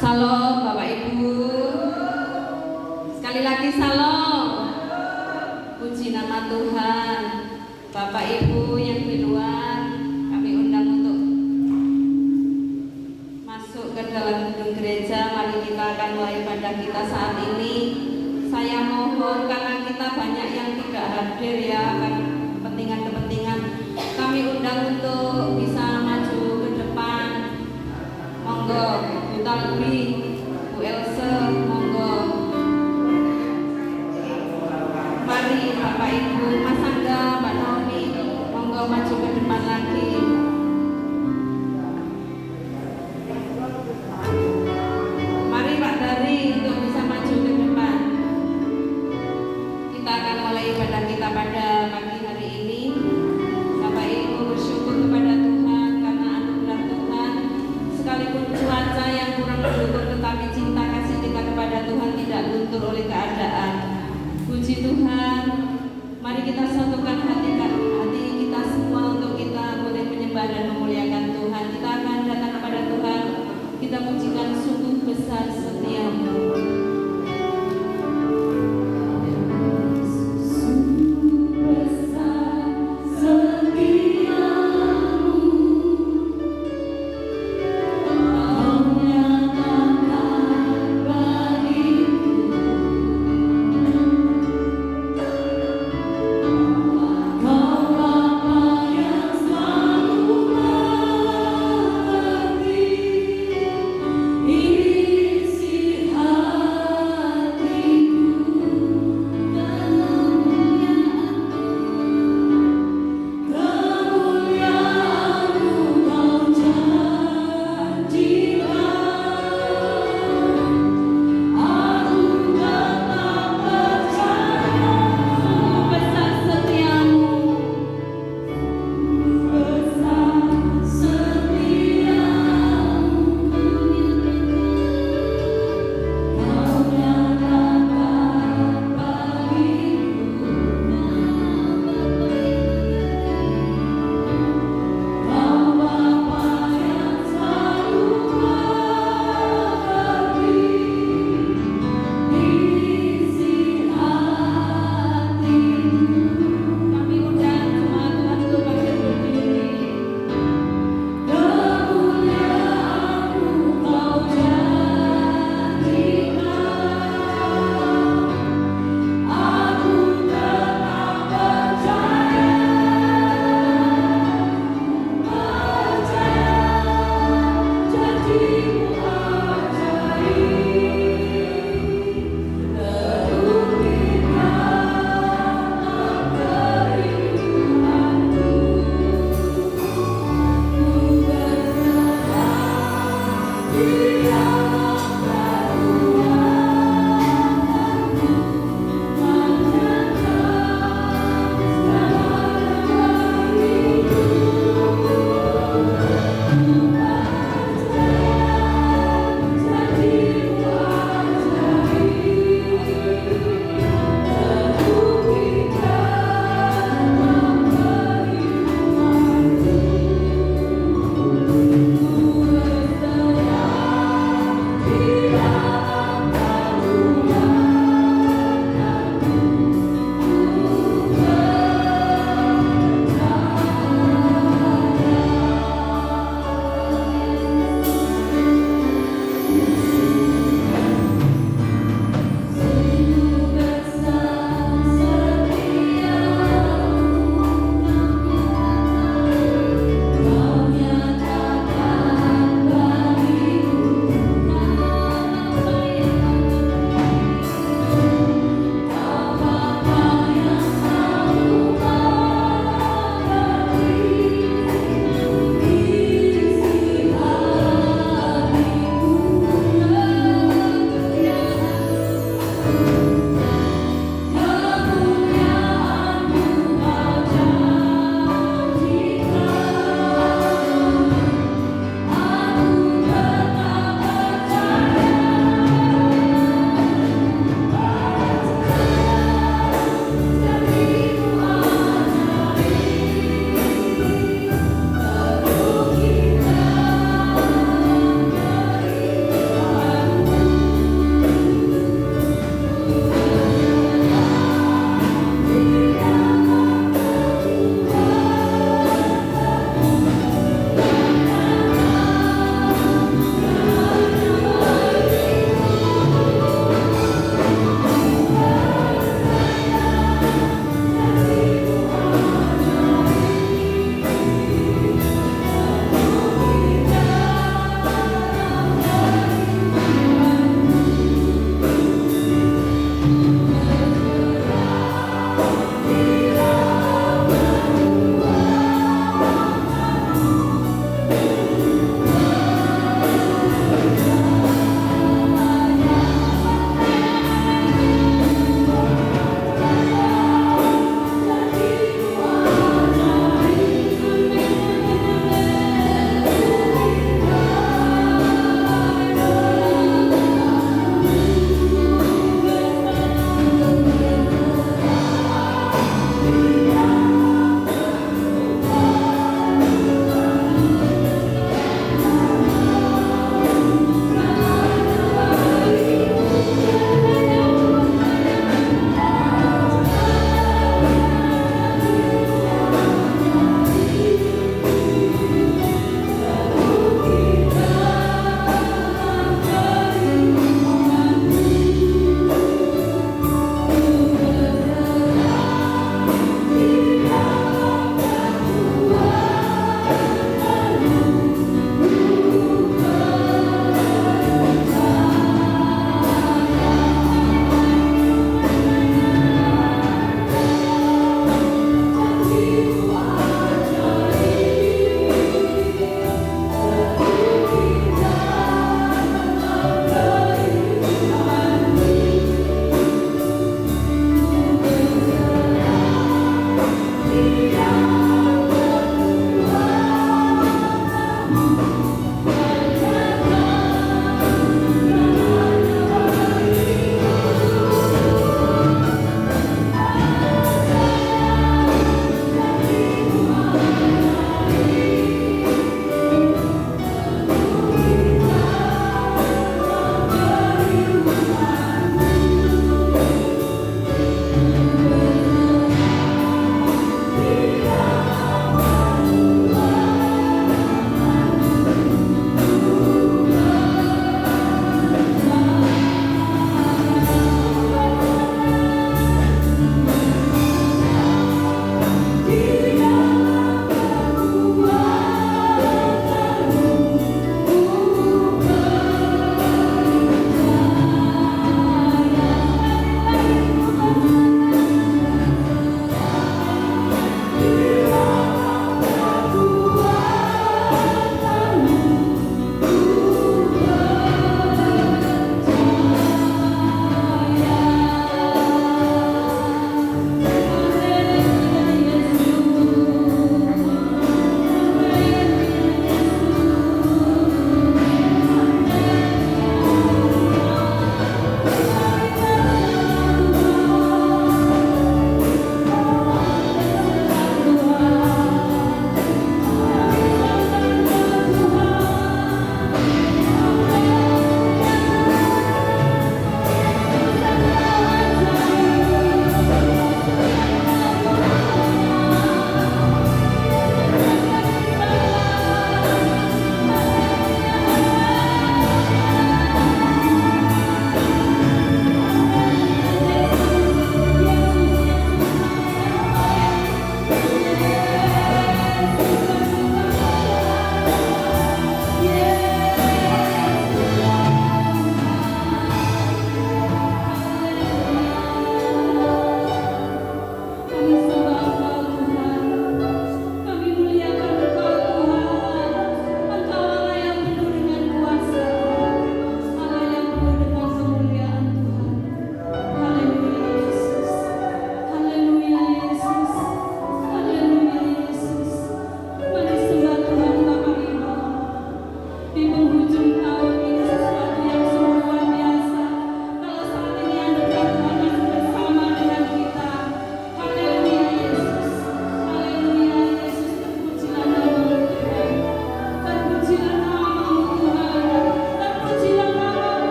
Salam Bapak Ibu. Sekali lagi salam. Puji nama Tuhan. Bapak Ibu yang di luar, kami undang untuk masuk ke dalam gedung gereja. Mari kita akan mulai ibadah kita saat ini. Saya mohon karena kita banyak yang tidak hadir ya, karena kepentingan-kepentingan, kami undang untuk bisa maju ke depan. Monggo Bu Talbi, Bu Else, monggo. Mari Bapak Ibu, Mas Angga, Mbak Naomi, monggo maju ke depan lagi. Mari Pak Dari untuk bisa maju ke depan. Kita akan mulai ibadah kita pada pagi hari ini. Bapak Ibu bersyukur kepada Tuhan karena anugerah Tuhan. Sekalipun cuaca yang kurang mendukung, tetapi cinta kasih kita kepada Tuhan tidak luntur oleh keadaan. Puji Tuhan. Mari kita satukan hati kita semua untuk kita boleh menyembah dan memuliakan Tuhan. Kita akan datang kepada Tuhan. Kita pujikan sungguh besar setiamu.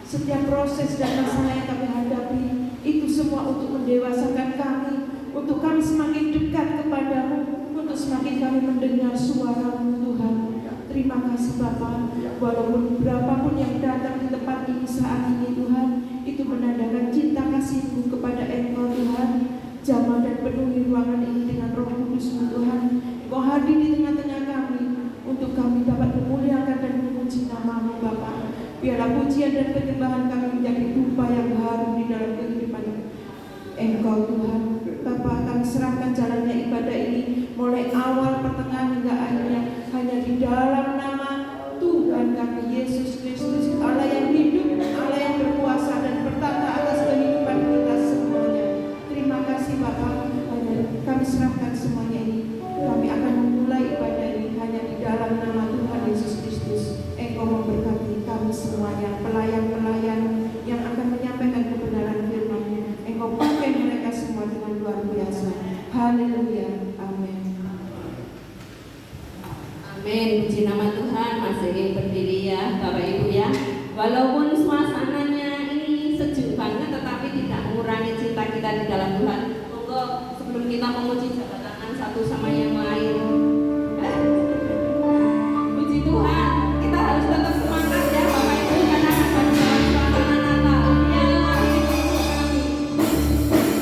Setiap proses dan masalah yang kami hadapi, itu semua untuk mendewasakan kami, untuk kami semakin dekat kepadamu, untuk semakin kami mendengar suara-Mu Tuhan. Terima kasih Bapa, walaupun berapapun yang datang di tempat ini saat ini Tuhan, itu menandakan cinta kasih-Mu kepada Engkau Tuhan. Jamah dan penuhi ruangan ini dengan Roh Kudus-Mu Tuhan. Engkau hadir di tengah-tengah kami, untuk kami dapat memuliakan dan memuji nama-Mu Bapa. Biarlah pujian dan penyembahan kami menjadi dupa yang harum di dalam kehidupan Engkau Tuhan. Bapa, kami serahkan jalannya ibadah ini mulai awal, pertengahan hingga akhirnya hanya di dalam nama Tuhan kami Yesus Kristus, Allah yang hidup, Allah yang berkuasa dan bertata atas kehidupan kita semuanya. Terima kasih Bapa, kami serahkan semuanya ini. Kami akan memulai ibadah ini hanya di dalam nama Tuhan Yesus Kristus. Engkau memberkati kami semuanya, pelayan-pelayan yang akan menyampaikan kebenaran firman-Mu. Engkau pakai mereka semua dengan luar biasa. Haleluya. Amin. Amin. Puji nama Tuhan. Masih berdiri ya Bapak Ibu ya. Walaupun suasananya ini sejuk banget, tetapi tidak mengurangi cinta kita di dalam Tuhan. Monggo sebelum kita memuji jabat tangan satu sama yang lain. Puji Tuhan. Kita harus tetap semangat ya Bapak Ibu, karena akan dalam suasana Natal. Biarlah ini kami. Happy, happy, Bapak Ibu,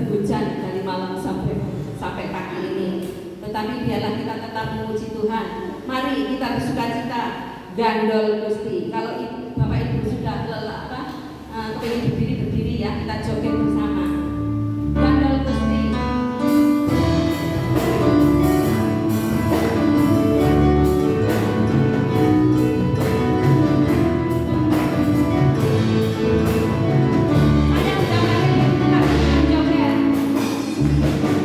hujan dari malam sampai pagi ini. Tetapi biarlah kita tetap memuji Tuhan. Mari kita bersukacita, gandol Gusti. Kalau Bapak Ibu sudah lelah kepingin berdiri ya, kita joget bersama. Gandol Gusti. Thank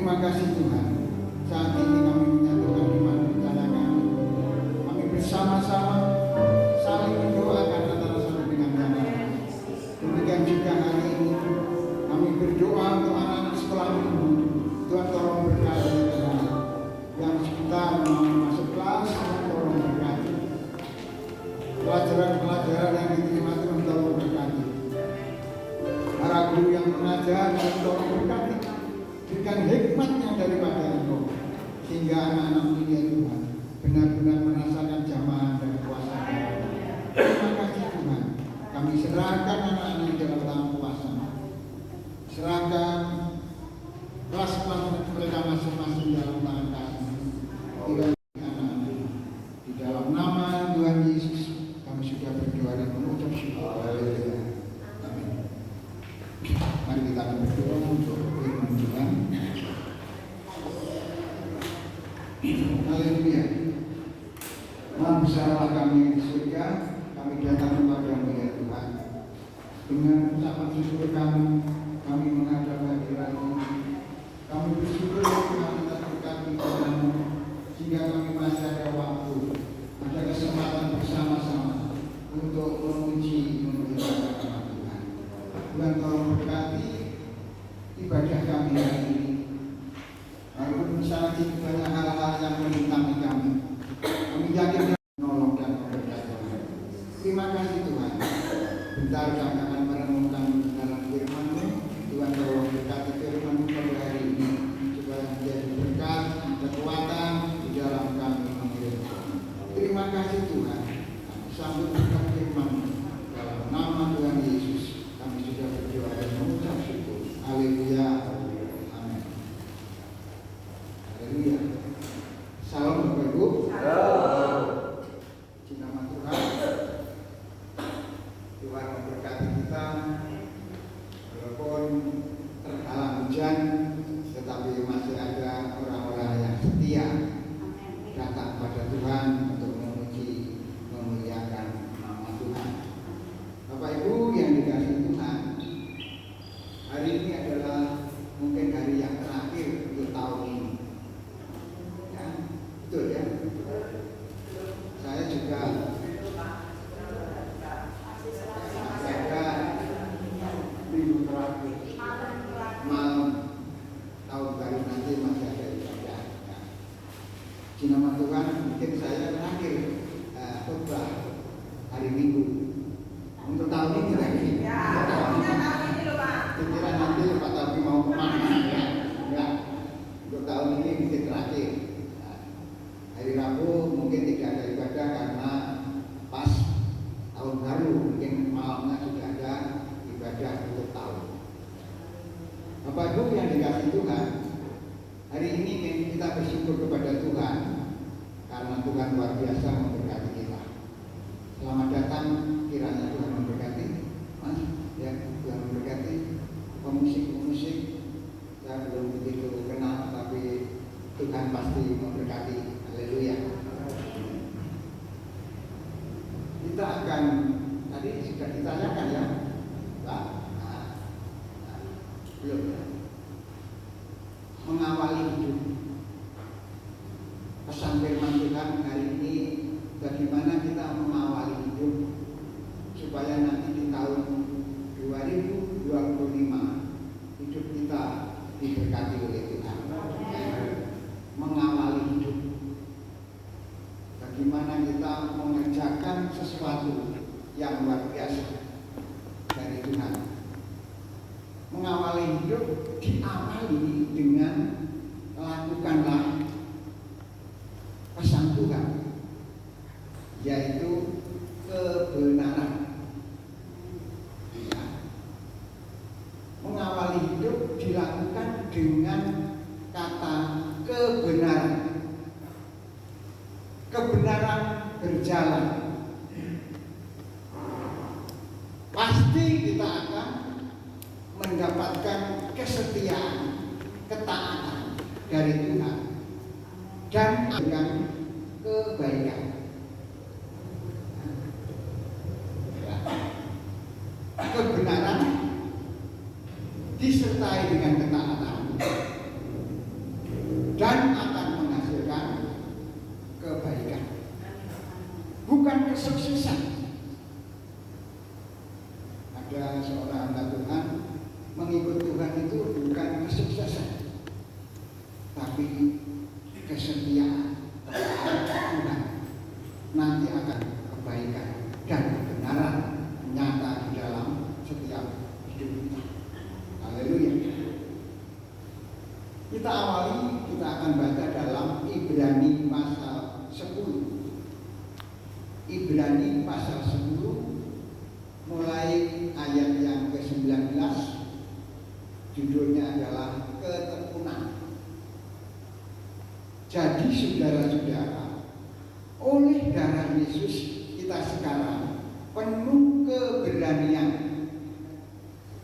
Terima kasih Tuhan. Saat ini kami menyatukan iman rencana kami. Kami bersama-sama saling mendoakan antara satu dengan yang lain. Demikian juga hari ini kami berdoa untuk anak-anak sekolah minggu. Tuhan tolong berkati Tuhan. Yang sekitar mau masuk kelas, Tuhan tolong berkati. Pelajaran-pelajaran yang diterima Tuhan tolong berkati. Para guru yang mengajar Tuhan tolong berkati. Berikan hikmatnya daripada Engkau, sehingga anak-anak ini Tuhan benar-benar merasakan jamahan dan kuasa. Terima kasih Tuhan. Kami serahkan anak-anak dalam tangan kuasa. Serahkan kelas-kelas mereka masing-masing dalam tangan kasih. Anak-anak di dalam nama Tuhan Yesus kami sudah berdoa dan mengucap syukur. Haleluya. Amin. Mari kita berdoa untuk firman Tuhan. Haleluya. Maha besarlah kami yang di surga, kami datang kepada-Mu ya Tuhan. Dengan ucapan syukur kami menghadap hadirat-Mu. Kami bersyukur Tuhan atas berkat Tuhan, sehingga kami masih ada waktu, ada kesempatan bersama-sama untuk memuji memuliakan nama Tuhan. Tuhan tolong berkati ibadah kami hari ini. Walaupun sangat banyak hal-hal yang menimpa kami yakin menolong dan memberkati Tuhan. Terima kasih Tuhan. Bentar kami akan merenungkan dalam firman-Mu. Tuhan tolong berkati firman-Mu pada hari ini supaya menjadi berkat, kekuatan di dalam kami mengirimkan. Terima kasih Tuhan. Kami sambut berkat firman-Mu dalam nama Tuhan Yesus. Kami sudah berdoa dan mengucap syukur. Haleluya. Amin. Haleluya. Salam Bapak Ibu. Nama Tuhan. Tuhan memberkati kita. Walaupun terhalang hujan, tetapi masih ada orang-orang yang setia datang pada Tuhan untuk memuji, memuliakan nama Tuhan. Bapak Ibu yang dikasihi Tuhan, hari ini adalah mungkin hari yang terakhir untuk tahun ini. Ya, betul ya. Saya juga jaga minggu terakhir malam tahun baru nanti masih ada ibadah. Di nama Tuhan mungkin saya terakhir khotbah hari Minggu untuk tahun ini lagi. Pikiran nanti Pak Tapi mau kemana ya? Enggak. Untuk tahun ini mungkin terakhir. Hari Rabu mungkin tidak ada ibadah karena pas tahun baru, mungkin malamnya sudah ada ibadah untuk tahun. Bapak Ibu yang dikasihi Tuhan, hari ini kita bersyukur kepada Tuhan karena Tuhan luar biasa memberkati kita. Selamat datang, kiranya Tuhan memberkati, Mas. Ya, Tuhan memberkati pemusik-pemusik. Saya belum begitu kenal, tapi Tuhan pasti memberkati. Haleluya. Kita akan tadi sudah ditanyakan ya, Pak. Belum ya. Mengawali hidup. Pesan firman Tuhan hari ini, bagaimana kita mengawali hidup supaya nanti di tahun 2025 hidup kita diberkati oleh Tuhan. Mengawali hidup. Bagaimana kita mengerjakan sesuatu yang luar biasa dari Tuhan. Mengawali hidup diawali dengan lakukanlah pesan Tuhan, yaitu kebenaran. Ya. Mengawali hidup dilakukan dengan kata kebenaran. Kebenaran berjalan. Pasti kita akan mendapatkan kesetiaan, ketaatan dari Tuhan dan dengan kebaikan. Ya. Kebenaran disertai dengan ketaatan kesuksesan. Ada seorang hamba Tuhan, mengikut Tuhan itu bukan kesuksesan, tapi kesetiaan kepada Tuhan. Nanti akan kebaikan dan kebenaran nyata di dalam setiap hidup kita. Haleluya. Kita awali, kita akan baca dalam Ibrani pasal 10. Ibrani pasal 10 mulai ayat yang ke-19. Judulnya adalah ketekunan. Jadi saudara-saudara, oleh darah Yesus kita sekarang penuh keberanian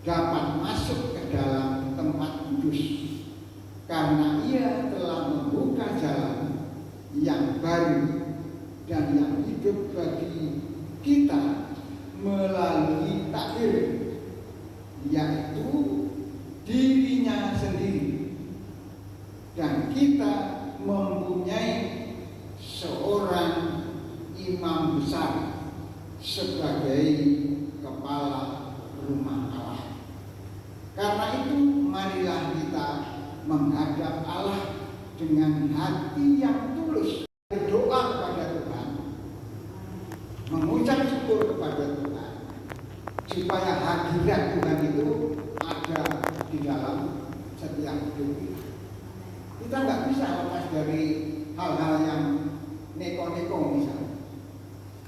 dapat masuk ke dalam tempat kudus, karena Ia telah membuka jalan yang baru dan yang hidup bagi kita melalui takdir, yaitu dirinya sendiri. Dan kita mempunyai seorang imam besar sebagai kepala rumah Allah. Karena itu marilah kita menghadap Allah dengan hati yang tulus, berdoa kepada Tuhan, mengucap syukur kepada Tuhan, supaya hadirat Tuhan itu ada di dalam setiap hidup kita. Kita nggak bisa lepas dari hal-hal yang neko-neko misalnya,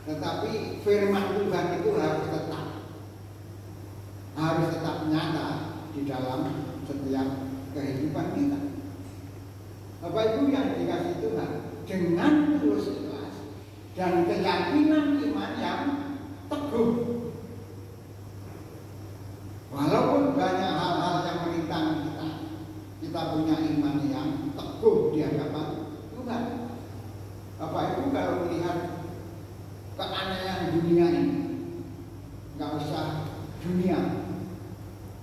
tetapi firman Tuhan itu harus tetap nyata di dalam setiap kehidupan kita. Bapak Ibu yang dikasih Tuhan, dengan tulus ikhlas dan keyakinan iman yang teguh, walaupun banyak hal-hal yang menentang kita, kita punya iman yang teguh di hadapan Tuhan. Bapak Ibu kalau melihat keanehan dunia ini, nggak usah dunia,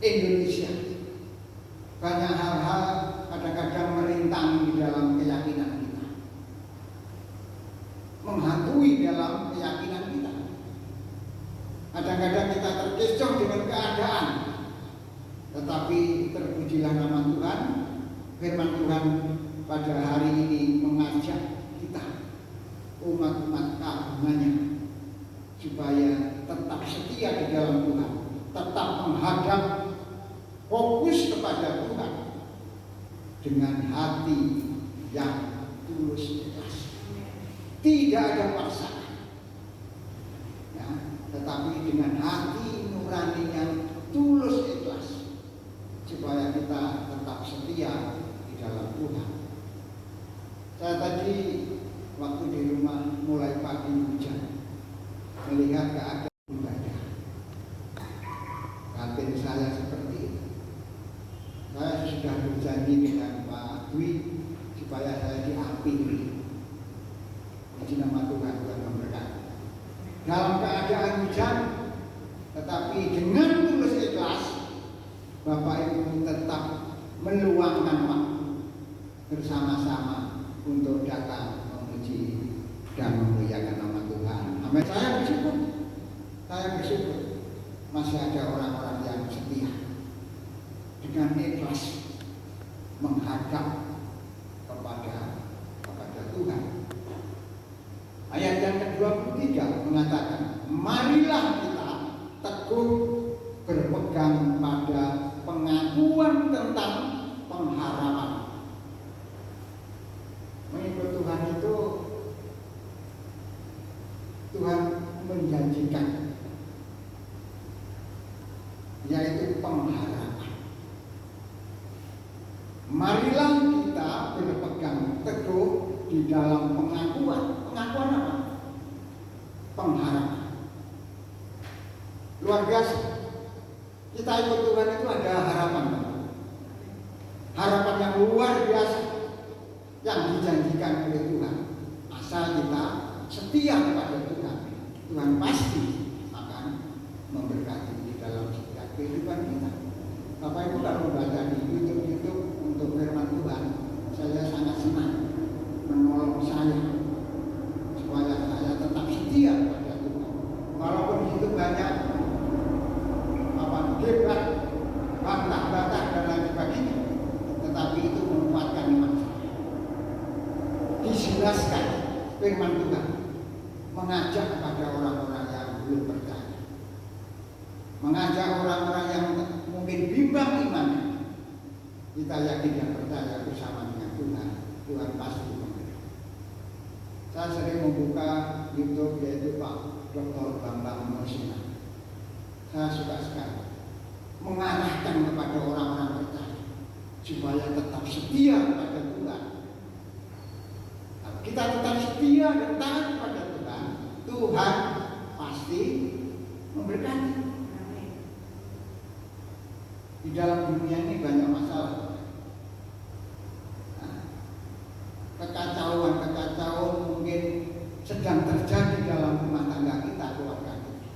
Indonesia, banyak hal-hal kadang-kadang merintang di dalam keyakinan kita, menghantui dalam keyakinan kita. Kadang-kadang kita terkecoh dengan keadaan, tetapi terpujilah nama Tuhan. Firman Tuhan pada hari ini mengajak kita, umat-umat kagungannya, supaya tetap setia di dalam Tuhan, tetap menghadap, fokus kepada Tuhan dengan hati yang tulus ikhlas. Tidak ada paksaan, ya, tetapi dengan hati nurani yang tulus ikhlas, supaya kita tetap setia di dalam Tuhan. Saya tadi waktu di rumah mulai pagi hujan, melihat keadaan ibadah. Batin saya seperti itu. Saya sudah berjanji dengan Pak Dwi supaya saya diampuni. Puji nama Tuhan, Tuhan memberkati. Dalam keadaan hujan, tetapi dengan tulus ikhlas, Bapak Ibu tetap meluangkan waktu bersama-sama untuk datang memuji dan memuliakan nama Tuhan. Amin. Saya bersyukur masih ada orang-orang yang setia dengan ikhlas menghadap kepada Tuhan. Ayat yang ke-23 mengatakan, marilah kita teguh berpegang pada pengakuan tentang pengharapan. Mengikut Tuhan itu, Tuhan menjanjikan, yaitu pengharapan. Marilah kita berpegang teguh di dalam pengakuan. Pengakuan apa? Pengharapan. Luar biasa. Kita ikut Tuhan itu ada harapan. Harapan yang luar biasa yang dijanjikan oleh Tuhan. Asal kita setia kepada Tuhan, Tuhan pasti akan memberkati di dalam setiap kehidupan kita. Bapak Ibu kalau membaca di YouTube untuk firman Tuhan, saya sangat senang, menolong saya supaya saya tetap setia kepada firman Tuhan mengajak kepada orang-orang yang belum percaya, mengajak orang-orang yang mungkin bimbang imannya. Kita yakin dan percaya bersama dengan Tuhan, Tuhan pasti memberi. Saya sering membuka YouTube yaitu Pak Dr. Bambang Mosina. Saya suka sekali mengarahkan kepada orang-orang percaya supaya tetap setia kepada Tuhan. Kita tetap setia dan taat kepada Tuhan, Tuhan pasti memberkati. Di dalam dunia ini banyak masalah. Kekacauan mungkin sedang terjadi dalam rumah tangga kita, keluarga kita.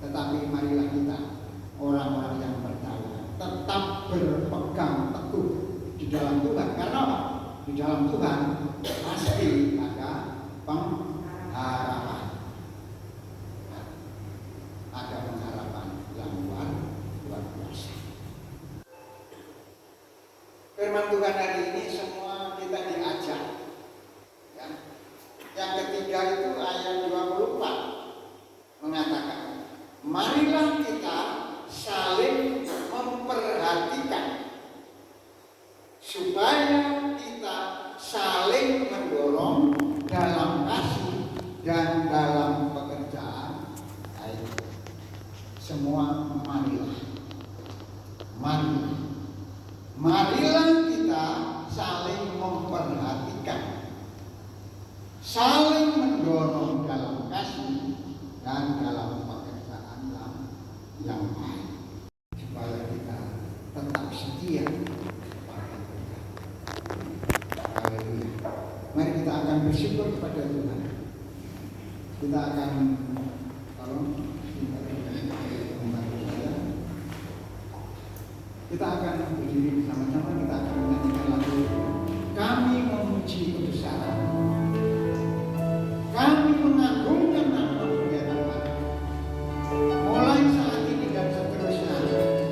Tetapi marilah kita, orang-orang yang percaya, tetap berpegang teguh di dalam Tuhan. Karena apa? Di dalam Tuhan pasti ada pengharapan. Ada pengharapan yang luar biasa. Firman Tuhan hari ini semua kita diajak. Ya. Yang ketiga itu ayat 24 mengatakan, marilah kita saling memperhatikan supaya kita saling mendorong dalam kasih dan dalam pekerjaan. Ayo, semua marilah kita saling memperhatikan, saling mendorong dalam kasih dan dalam pekerjaan yang baik, supaya kita tetap setia pada Tuhan. Haleluya. Mari kita akan bersyukur kepada Tuhan. Kita akan kita akan berdiri bersama-sama, kita akan menyanyikan lagu Kami Memuji Kebesaran-Mu. Kami mengagungkan nama-Mu ya Tuhan. Mulai saat ini dan seterusnya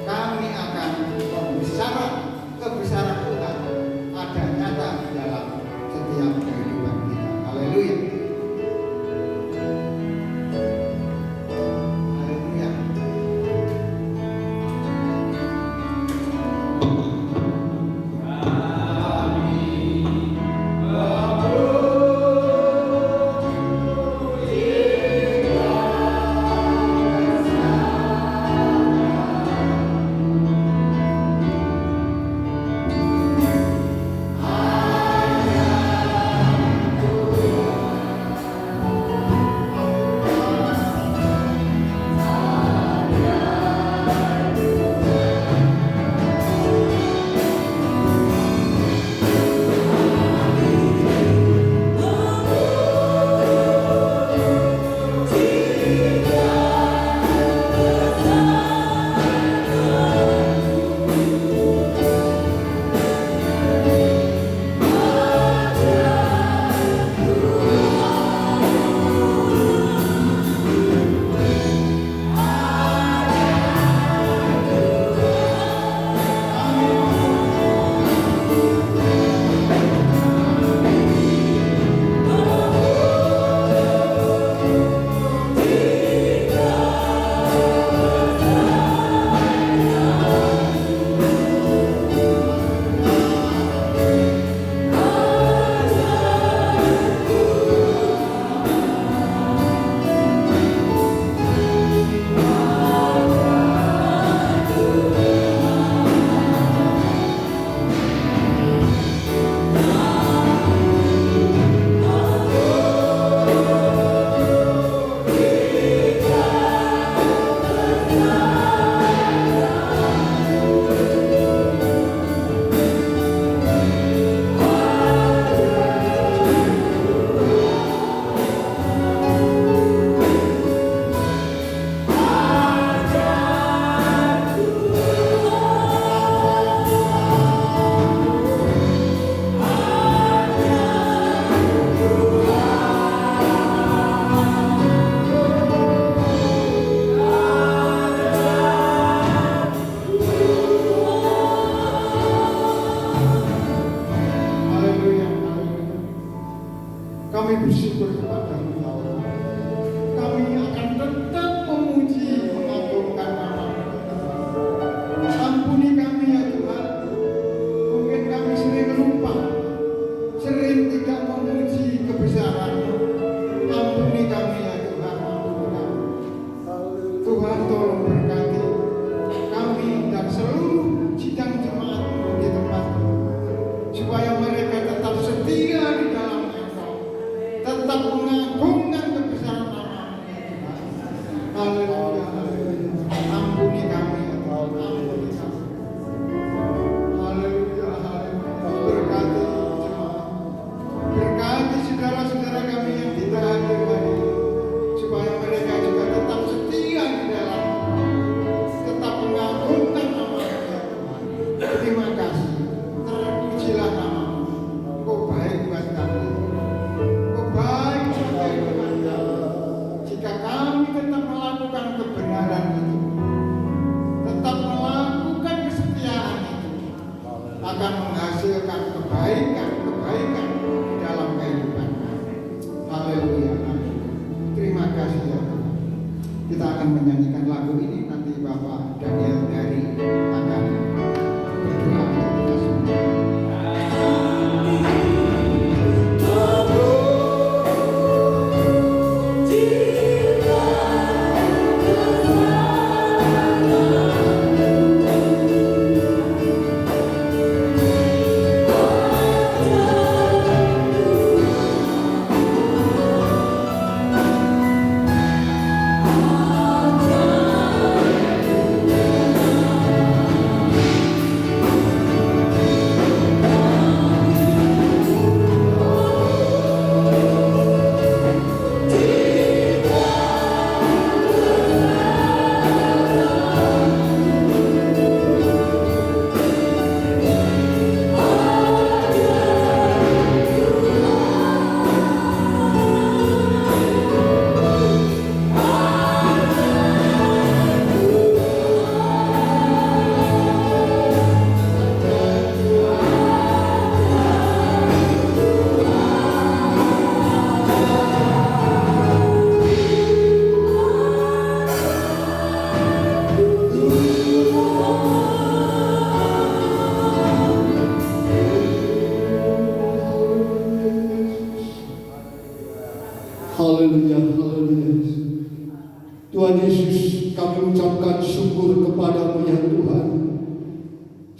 kami akan membesarkan kebesaran Tuhan ada nyata di dalam setiap kehidupan kita. Haleluya. Kami bersyukur kepada-Mu ya Allah. Kami akan tetap memuji, mengagungkan nama-Mu. Ampuni kami ya Tuhan. Mungkin kami sering lupa, sering tidak memuji kebesaran-Mu. Ampuni kami ya Tuhan, ampuni kami. Tuhan tolong berkati kami dan seluruh sidang jemaat-Mu di tempat ini, supaya mereka tetap setia di dalam Engkau, tetap mengagungkan kebesaran nama-Mu ya Tuhan. Haleluya, haleluya. Ampuni kami ya Tuhan, ampuni kami. Haleluya, haleluya. Berkati jemaat, berkati saudara-saudara kami yang tidak hadir hari ini, supaya mereka juga tetap setia di dalam Engkau, tetap mengagungkan nama-Mu ya Tuhan. Terima kasih, terpujilah nama-Mu. Engkau baik buat kami, Engkau baik buat kehidupan kami. Jika kami tetap melakukan kebenaran itu, tetap melakukan kesetiaan itu, akan menghasilkan kebaikan di dalam kehidupan kami. Haleluya, amin. Terima kasih ya Tuhan. Kita akan menyanyikan lagu ini, nanti Bapak Daniel dari akan berdoa untuk kita semua. Haleluya, haleluya. Tuhan Yesus, kami ucapkan syukur kepada-Mu ya Tuhan.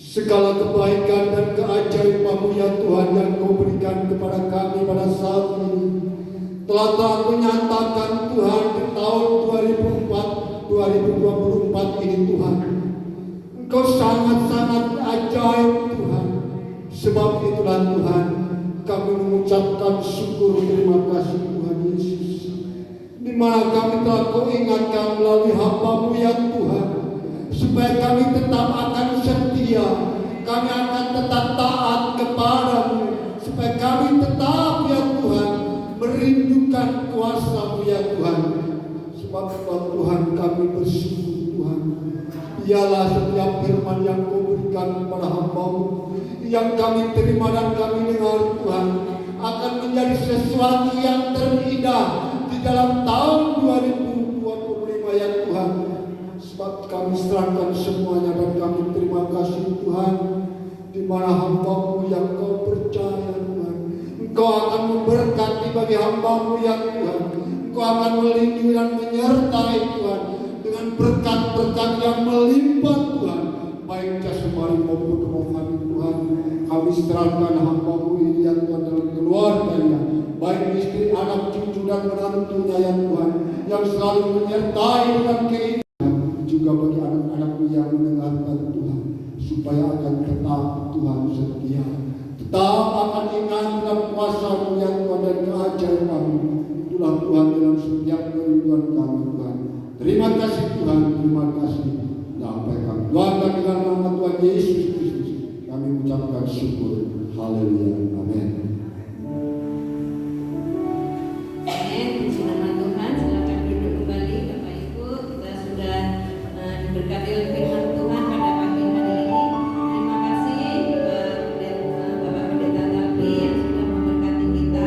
Segala kebaikan dan keajaiban-Mu ya Tuhan yang Kau berikan kepada kami pada saat ini telah Kau nyatakan Tuhan di tahun 2024 ini Tuhan. Engkau sangat-sangat ajaib Tuhan. Sebab itulah Tuhan, kami mengucapkan syukur terima kasih Tuhan Yesus. Di mana kami telah Kau ingatkan melalui hamba-Mu ya Tuhan, supaya kami tetap akan setia, kami akan tetap taat kepada-Mu, supaya kami tetap ya Tuhan merindukan kuasa-Mu ya Tuhan. Sebab Tuhan kami bersyukur Tuhan, biarlah setiap firman yang Kau berikan kepada hamba-Mu, yang kami terima dan kami dengar Tuhan, akan menjadi sesuatu yang terindah di dalam tahun 2025 ya Tuhan. Sebab kami serahkan semuanya dan kami terima kasih Tuhan, di mana hamba-Mu yang Kau percaya Tuhan, Engkau akan memberkati bagi hamba-Mu ya Tuhan. Engkau akan melindungi dan menyertai Tuhan dengan berkat-berkat yang melimpah Tuhan, baik jasmani maupun rohani Tuhan. Kami serahkan hamba-Mu ini ya Tuhan dalam keluarganya, baik istri, anak, cucu dan menantunya ya Tuhan, yang selalu menyertai dengan keinginan, juga bagi anak-anak-Mu yang mendengarkan Tuhan, supaya akan tetap Tuhan setia, tetap akan ingat dalam kuasa-Mu ya Tuhan dan keajaiban-Mu. Itulah Tuhan dalam setiap kerinduan kami Tuhan. Terima kasih Tuhan, terima kasih. Sampaikan doakan dengan nama Tuhan Yesus Kristus, kami mengucapkan syukur. Haleluya, amin. Amin, puji nama Tuhan. Silakan duduk kembali Bapak Ibu. Kita sudah diberkati oleh firman Tuhan pada pagi hari ini. Terima kasih Bapak Pendeta Talbi yang sudah memberkati kita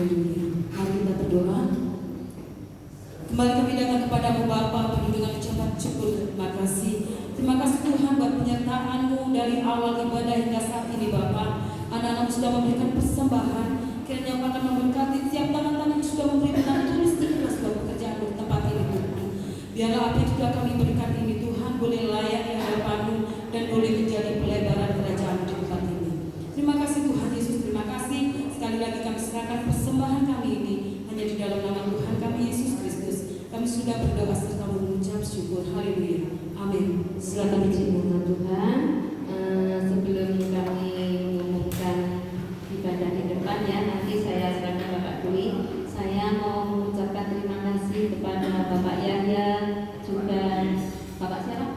Haleluya. Mari kita berdoa. Kembali kami datang kepadamu Bapa, penuh dengan ucapan syukur dan terima kasih. Terima kasih Tuhan buat penyertaan-Mu dari awal ibadah hingga saat ini Bapa. Anak-anak sudah memberikan persembahan. Kiranya Engkau akan memberkati setiap tangan-tangan yang sudah memberi benang tulis ikhlas buat pekerjaan di tempat ini Tuhan. Biarlah apa yang sudah kami berikan ini Tuhan boleh layak di hadapan-Mu dan boleh menjadi pelebaran kerajaan di tempat ini. Terima kasih Tuhan Yesus, terima kasih. Sekali lagi kami serahkan persembahan kami ini hanya di dalam nama Tuhan kami Yesus Kristus. Kami sudah berdoa serta mengucap syukur. Haleluya. Amin. Silakan dicintai Tuhan. Sebelum kami mengumumkan ibadah di depan ya, nanti saya serahkan Bapak Dwi. Saya mau mengucapkan terima kasih kepada Bapak Yahya, juga Bapak siapa?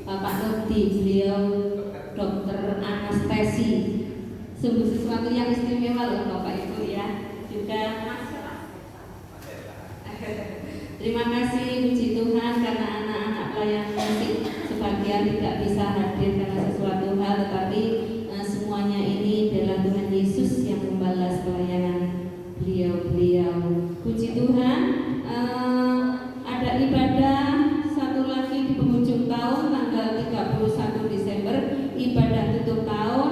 Bapak Nurdi, beliau dokter anestesi. Sungguh sesuatu yang istimewa loh Bapak Ibu ya. Juga Mas siapa? Terima kasih puji Tuhan karena anak-anak pelayan musik sebagian tidak bisa hadir karena sesuatu hal, tetapi semuanya ini adalah Tuhan Yesus yang membalas pelayanan beliau. Puji Tuhan. Ada ibadah satu lagi di penghujung tahun tanggal 31 Desember, ibadah tutup tahun.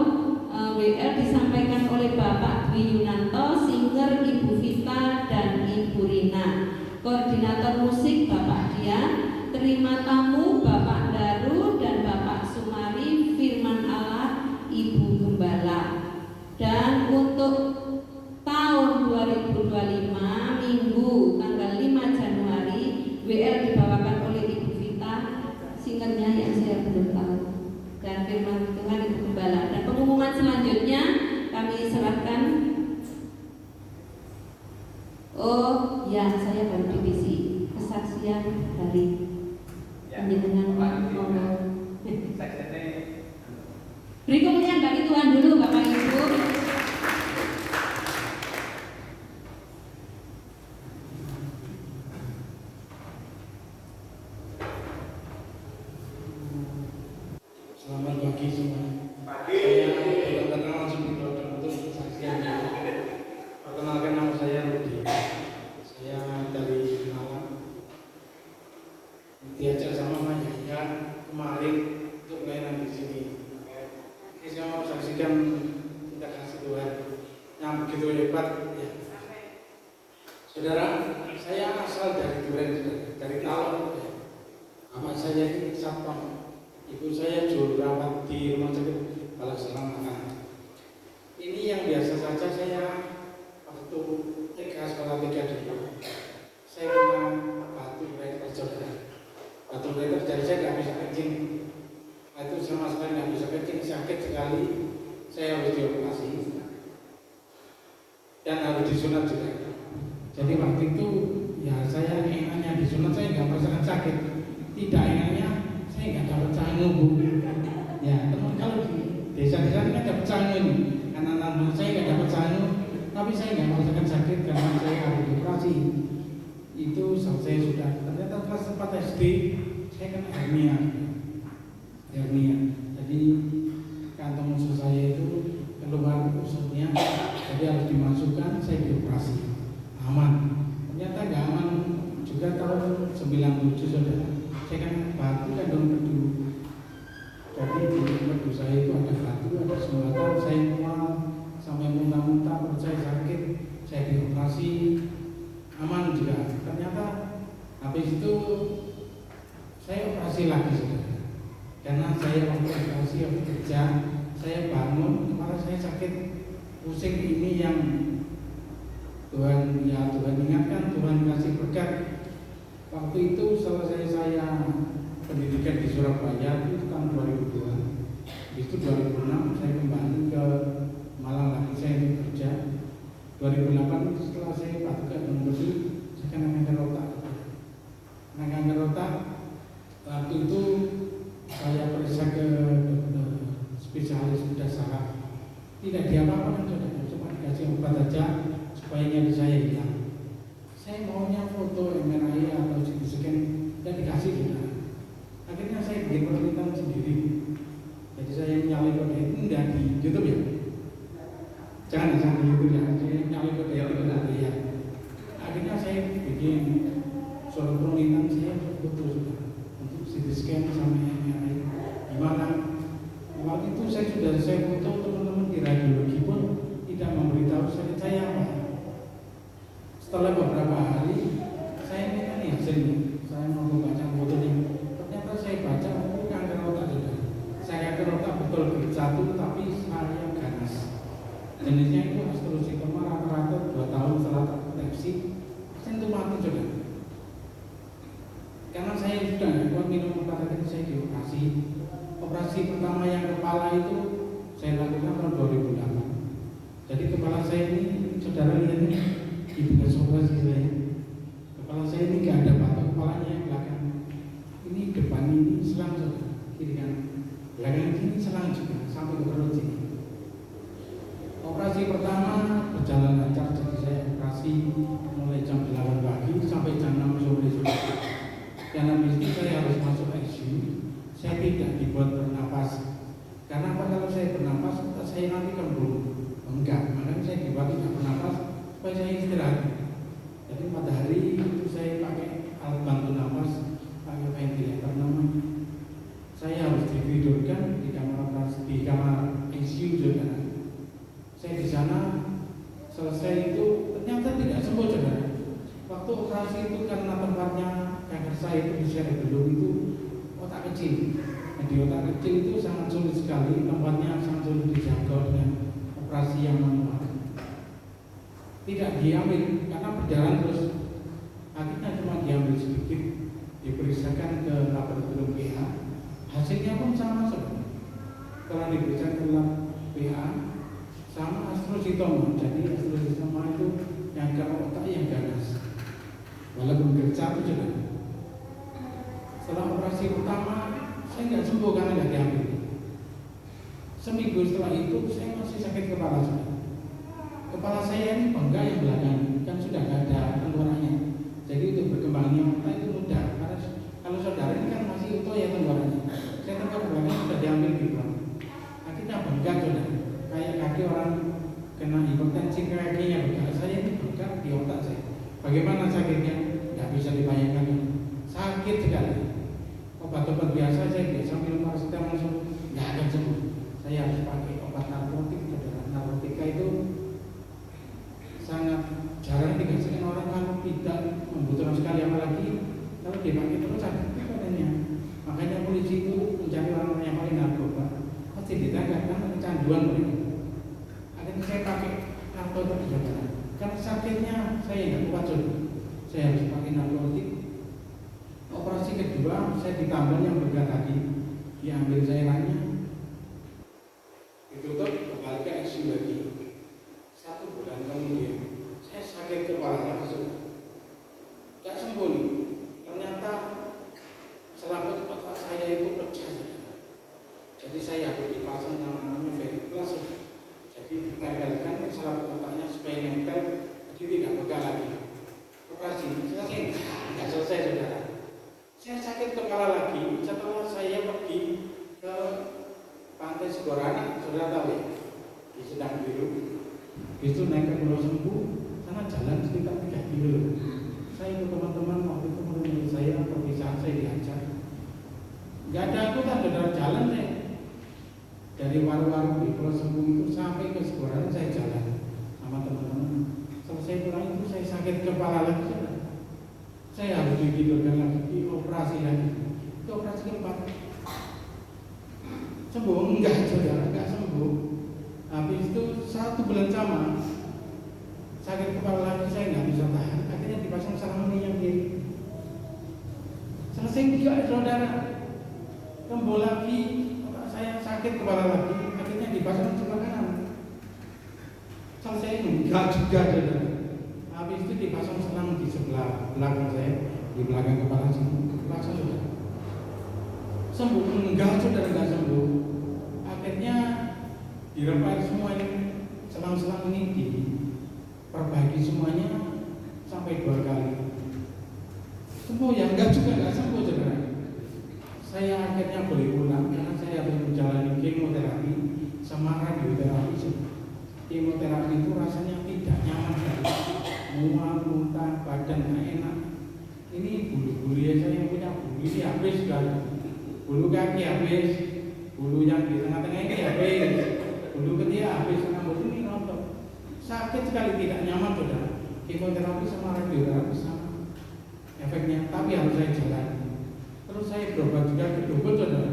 WL disampaikan oleh Bapak Dwi Yunanto, singer Ibu Vita dan Ibu Rina. Koordinator musik Bapak Dian, terima tamu Bapak Daru dan Bapak Sumari, firman Allah Ibu Gembala. Dan untuk tahun 2025 Minggu tanggal 5 Januari WL dibawakan oleh Ibu Vita, singernya yang saya belum tahu, dan firman Tuhan Ibu Gembala. Dan pengumuman selanjutnya kami serahkan. Oh ya, saya baru divisi kesaksian dari penjenengan ngomong. Beri kemuliaan bagi Tuhan dulu Bapak Ibu. Selamat pagi semua. Saya datang langsung di dokter untuk kesaksian. Perkenalkan nama saya Rudi. Saya dari Malang. Diajak sama Mas Yahya kemarin untuk pelayanan di sini. Ini saya mau saksikan kita kasih Tuhan yang begitu hebat. Ya. Saudara, saya asal dari Duren, dari Talon. Ya. Nama saya ini Satpam. Ibu saya juru rawat di rumah sakit Balasalam Malang. Ini yang biasa saja saya waktu TK sekolah 3 dulu. Saya kena batu breaker saudara. Batu breaker jadi saya nggak bisa kencing. Itu sama sekali nggak bisa kencing, sakit sekali. Saya harus dioperasi dan harus disunat juga. Jadi waktu itu ya saya enaknya disunat, saya nggak merasakan sakit. Tidak enaknya saya nggak dapat cangu Bu. Ya teman kalau di desa-desa ini kan dapat cangu ini. Anak-anak saya nggak dapat cangu, tapi saya nggak merasakan sakit karena saya harus dioperasi. Itu selesai sudah. Ternyata kelas 4 SD saya kena hernia. Jadi kantong usus saya itu keluar ususnya, jadi harus dimasukkan. Saya dioperasi. Aman. Ternyata nggak aman juga tahun 97 saudara. Saya kan batu kan dong bedu. Jadi di bedu saya itu ada batu, ada sumbatan. Saya mual sampai muntah-muntah, perut saya sakit. Saya dioperasi, aman juga. Ternyata habis itu saya operasi lagi saudara. Karena saya waktu operasi, waktu kerja, saya bangun, kepala saya sakit, pusing. Ini yang Tuhan ingatkan, Tuhan kasih berkat. Waktu itu selesai saya pendidikan di Surabaya itu tahun 2002. Itu 2006 saya kembali ke Malang lagi, saya kerja. 2008 setelah saya patukan dengan bersih, saya kena kanker otak. Nah kanker otak, waktu itu saya periksa ke dokter spesialis bedah saraf. Tidak diapa-apakan saudara, cuma dikasih obat saja supaya nyeri saya hilang. Saya maunya foto MRI atau CT scan, dan dikasih juga. Akhirnya saya bikin penelitian sendiri. Jadi saya nyalin kode itu enggak di YouTube ya. jangan gitu ya, saya nyali ke daerah itu nanti ya. Akhirnya saya bikin surat permintaan saya betul sudah untuk CT scan sama MRI. Gimana? Waktu itu saya foto teman-teman di radiologi pun tidak memberitahu saya apa. Setelah beberapa hari saya minta nih hasilnya, saya mau membaca fotonya. Ternyata saya baca itu kanker otak juga. Saya kanker otak betul grade 1 tapi saya ganas. Jenisnya itu astrocytoma, rata-rata 2 tahun setelah terdeteksi pasien itu mati juga. Karena saya sudah nggak kuat minum obat, akhirnya saya dioperasi. Operasi pertama yang kepala itu saya lakukan tahun 2008. Jadi kepala saya ini, saudara lihat ini, di bekas operasi saya. Kepala saya ini nggak ada batok kepalanya yang belakang. Ini depan ini selang saudara, kiri kan. Belakang ini selang juga sampai ke perut sini. Operasi pertama berjalan lancar, jadi saya operasi mulai jam 8 pagi sampai jam 6 sore. Dan habis itu saya harus masuk ICU. Saya tidak dibuat bernapas. Karena apa, kalau saya bernapas saya nanti kembung. Enggak, makanya saya dibuat tidak bernapas supaya saya istirahat. Jadi pada hari itu saya pakai alat bantu napas, pakai ventilator namanya. Saya harus ditidurkan di kamar operasi, di kamar ICU juga. Saya di sana selesai itu ternyata tidak sembuh saudara. Waktu operasi itu karena tempatnya kanker saya itu di cerebellum itu otak kecil. Nah, di otak kecil itu sangat sulit sekali, tempatnya sangat sulit dijangkau dengan operasi yang manual. Tidak diambil karena berjalan terus. Akhirnya cuma diambil sedikit, diperiksakan ke laboratorium PH. Hasilnya pun sama saudara. Setelah diperiksa ke lab PH sama astrocytoma. Jadi astrocytoma itu yang ke otak yang ganas. Walaupun gerca itu juga. Setelah operasi pertama saya nggak sembuh karena nggak diambil. Seminggu setelah itu saya masih sakit kepala saya. Kepala saya ini bengkak yang belakang kan sudah nggak ada tenggorokannya. Jadi untuk berkembangnya otak itu mudah. Karena kalau saudara ini kan masih utuh ya tenggorokannya. Saya tenggorok belakang sudah diambil di belakang. Akhirnya bengkak sudah. Kayak kaki orang kena hipertensi kakinya bengkak. Saya ini bengkak di otak saya. Bagaimana sakitnya? Nggak bisa dibayangkan. Sakit sekali. Obat-obat biasa saya biasa minum paracetamol langsung nggak akan sembuh. Saya harus pakai obat narkotik. Narkotika itu sangat jarang dikasihkan orang kalau tidak membutuhkan sekali, apalagi kalau dipakai terus ada katanya. Makanya polisi itu mencari orang yang paling narkoba pasti ditangkap karena kecanduan mereka. Akhirnya saya pakai narkotik saudara. Karena sakitnya saya nggak kuat saudara. Saya harus pakai narkotik. Operasi kedua saya ditambah yang berat tadi, diambil cairannya, ditutup, kembali ke ICU lagi. 1 bulan kemudian saya sakit kepala langsung, nggak sembuh nih. Ternyata selaput otak saya itu pecah. Jadi saya harus dipasang yang namanya veriplas. Jadi ditempelkan selaput otaknya supaya nempel, jadi tidak pegah lagi. Operasi selesai, nggak selesai saudara. Saya sakit kepala lagi setelah saya pergi ke Pantai Sigorana, saudara tahu ya, di Sedang Biru. Itu naik ke Pulau Sempu, sana jalan sekitar 3 kilo. Saya ikut teman-teman waktu itu menurut saya perpisahan saya diajak. Gak ada angkutan, saudara, jalan saya. Dari warung-warung di Pulau Sempu itu sampai ke Sigorana saya jalan sama teman-teman. Selesai pulang itu saya sakit kepala lagi. Saya harus ditidurkan lagi, dioperasi lagi. Itu operasi keempat. Sembuh? Enggak saudara, enggak sembuh. Habis itu 1 bulan sama, sakit kepala lagi, saya nggak bisa tahan. Akhirnya dipasang sarung yang kiri. Selesai juga saudara, kembali lagi, saya sakit kepala lagi. Akhirnya dipasang sebelah kanan. Selesai enggak juga saudara. Habis itu dipasang selang di sebelah belakang saya, di belakang kepala sembuh, langsung sudah sembuh. Enggak saudara, enggak sembuh. Akhirnya direpair semua ini, selang-selang ini diperbaiki semuanya sampai 2 kali. Sembuh ya, enggak juga enggak sembuh saudara. Saya akhirnya boleh pulang karena saya harus menjalani kemoterapi sama radioterapi. kemoterapi itu rasanya tidak nyaman sekali, mual, muntah, badan nggak enak. Ini bulu-bulu saya yang punya bulu ini habis sekali, bulu kaki habis, bulu yang di tengah-tengah ini habis, bulu ketiak habis, rambut ini rontok, sakit sekali, tidak nyaman saudara. Kemoterapi sama radioterapi sama efeknya, tapi harus saya jalan. Terus saya berobat juga ke dukun saudara,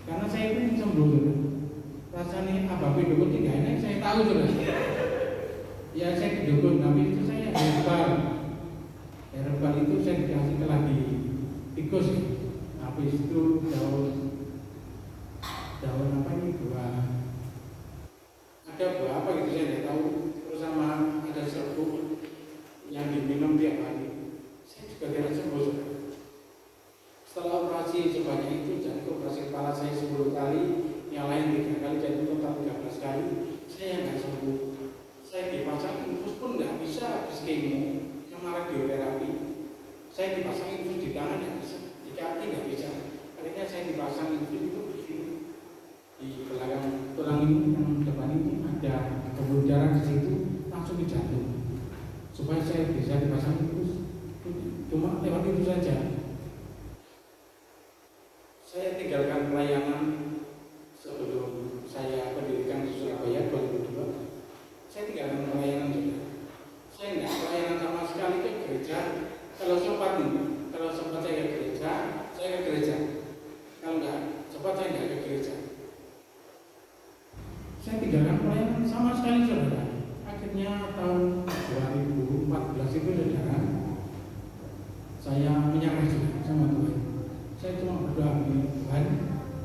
karena saya ingin sembuh saudara. Rasanya apa dukun tidak enak, saya tahu saudara. Ya saya ke dukun, tapi itu saya herbal itu saya dikasih lagi tikus. Habis itu daun apa ini, buah, ada buah apa gitu saya tidak tahu. Terus sama ada serbuk yang diminum tiap hari. Saya juga tidak sembuh saudara. Setelah operasi sebanyak itu, jadi operasi kepala saya 10 kali, yang lain 3 kali, jadi total 13 kali, saya nggak sembuh. Saya dipasang infus pun nggak bisa, habis kemo sama radioterapi. Saya dipasang infus di tangan nggak bisa, di kaki nggak bisa. Akhirnya saya dipasang infus itu di sini, di belakang tulang ini, yang depan ini ada pembuluh darah di situ, langsung di jantung, supaya saya bisa dipasang infus. Cuma lewat itu saja. Saya tinggalkan pelayanan sebelum saya pendirikan di Surabaya 2002. Saya tinggalkan pelayanan juga. Saya tidak pelayanan sama sekali ke gereja. Kalau sempat saya ke gereja, saya ke gereja. Kalau enggak sempat, saya tidak ke gereja. Saya tinggalkan pelayanan sama sekali saudara. Akhirnya tahun 2014 itu saudara, saya menyerah juga sama Tuhan. Saya cuma berdoa, Tuhan,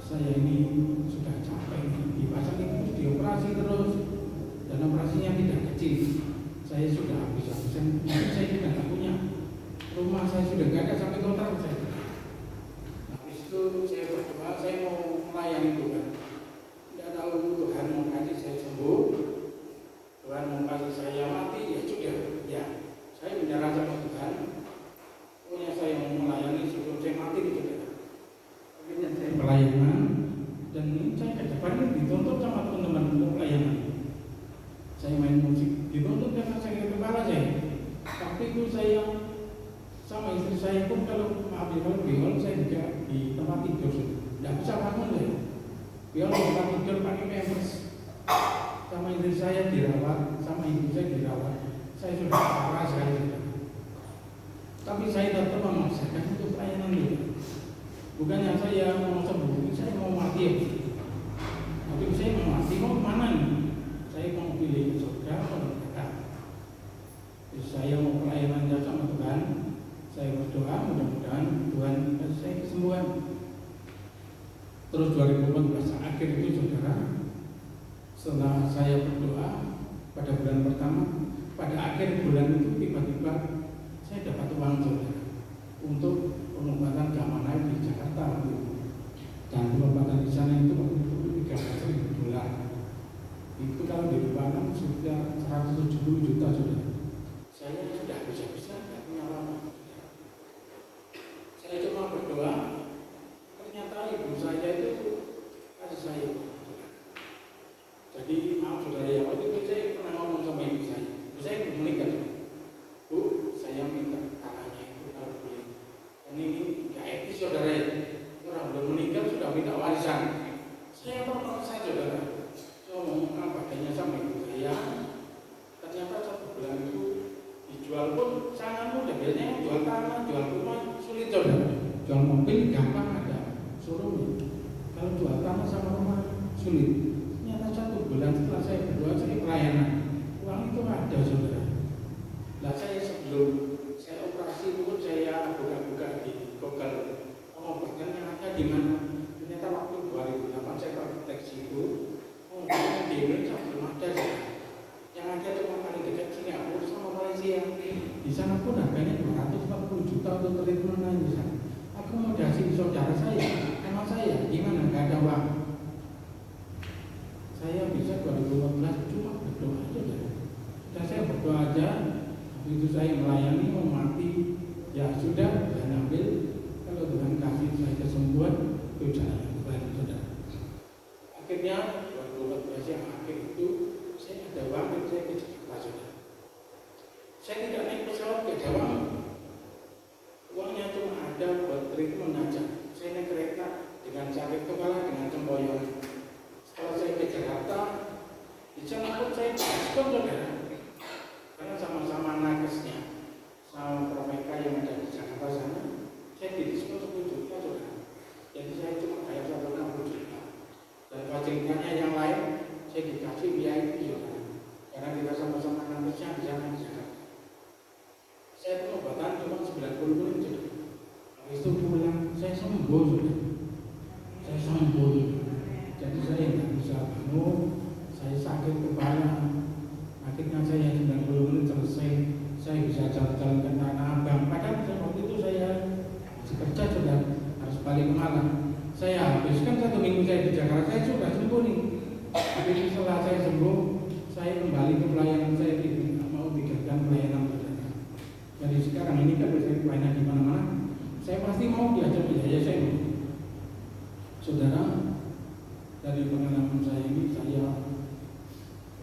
saya ini sudah capek dipasang itu, dioperasi terus, dan operasinya tidak kecil. Saya sudah habis-habisan, saya sudah tidak punya rumah, saya sudah tidak ada sampai kontrak saya. Habis itu saya berdoa, saya mau melayani Tuhan. Tidak tahu Tuhan mau kasih saya sembuh, Tuhan mau kasih saya mati, ya sudah, ya saya menyerah sama Tuhan. Pokoknya saya mau melayani sebelum saya mati itu. Akhirnya saya pelayanan, dan ini saya ke depan ini dituntut sama teman-teman untuk pelayanan. Saya main musik dituntut karena sakit kepala saya. Tapi itu saya sama istri saya pun kalau bingung saya juga di tempat tidur, tidak bisa bangun saya. Biar di tempat tidur pakai pampers. Sama istri saya dirawat, sama ibu saya dirawat. Saya sudah parah sekali. Tapi saya tetap memaksakan untuk pelayanan itu. Bukannya saya mau sembuh, saya mau mati. Tapi saya mau mati, mau kemana nih? Saya mau pilih surga atau neraka. Saya mau pelayanan sama Tuhan. Saya berdoa, mudah-mudahan Tuhan kasih saya kesembuhan. Terus 2014 akhir itu saudara, setelah saya berdoa pada bulan pertama, pada akhir bulan itu tiba-tiba saya dapat uang saudara untuk pengobatan keamanan di Jakarta waktu itu. Dan pengobatan di sana itu waktu itu $13.000. Itu kalau dirupakan sudah 170 juta sudah. Saya sudah bisa-bisa tidak punya apa-apa. Saya cuma berdoa, ternyata ibu saya itu kasih saya. Jadi maaf saudara ya, waktu itu saya pernah ngomong sama ibu saya. Ibu saya belum menikah. Bu, saya minta tanahnya itu kalau boleh. Ini gak etis saudara ya. Orang belum meninggal sudah minta warisan. Saya tolong saya saudara. Saya ngomong apa adanya sama ibu saya. Ternyata 1 bulan itu dijual pun sangat mudah. Biasanya jual tanah, jual rumah sulit saudara. Jual mobil gampang ada showroom. Kalau jual tanah sama rumah sulit. Ternyata 1 bulan setelah saya berdoa, saya pelayanan. Uang itu ada saudara. Nah saya sebelum saya operasi pun saya buka-buka di Google pengobatan yang ada di mana. Ternyata waktu 2008 saya praktek itu pengobatan di Indonesia belum ada. Yang ada cuma paling dekat Singapura sama Malaysia. Di sana pun harganya 240 juta untuk treatment di sana. Akomodasi saudara saya, sama saya, gimana? Gak ada uang. Saya bisa 2015 cuma berdoa aja. Dan saya berdoa aja. Itu saya melayani, mau mati, ya sudah, saya ambil. Kalau Tuhan kasih saya kesembuhan, itu jalan Tuhan, saudara. Akhirnya 2014 yang akhir itu saya ada uang, saya ke Jakarta sudah. Saya tidak naik pesawat, gak ada uang. Uangnya cuma ada buat treatment aja. Saya naik kereta dengan sakit kepala, dengan tempoyak. Setelah saya ke Jakarta, di sana pun saya diskon saudara. Karena sama-sama nakesnya, sama Profeka yang ada di Jakarta sana, saya didiskon 10 juta saudara. Jadi saya cuma bayar 160 juta. Dan fasilitasnya yang lain saya dikasih VIP saudara. Karena kita sama-sama nakesnya di sana di Jakarta. Saya pengobatan cuma 90 menit saudara. Habis itu pulang saya sembuh saudara. Saya sembuh. Jadi saya tidak bisa bangun, saya sakit kepala. Akhirnya saya 90 menit selesai, saya bisa jalan-jalan ke Tanah Abang. Padahal waktu itu saya masih kerja sudah harus balik ke Malang. Saya habiskan 1 minggu saya di Jakarta, saya sudah sembuh nih. Tapi setelah saya sembuh, saya kembali ke pelayanan saya, tidak mau tinggalkan pelayanan saudara. Jadi sekarang ini kan saya pelayanan di mana-mana, saya pasti mau diajak biaya saya mau. Saudara, dari pengalaman saya ini, saya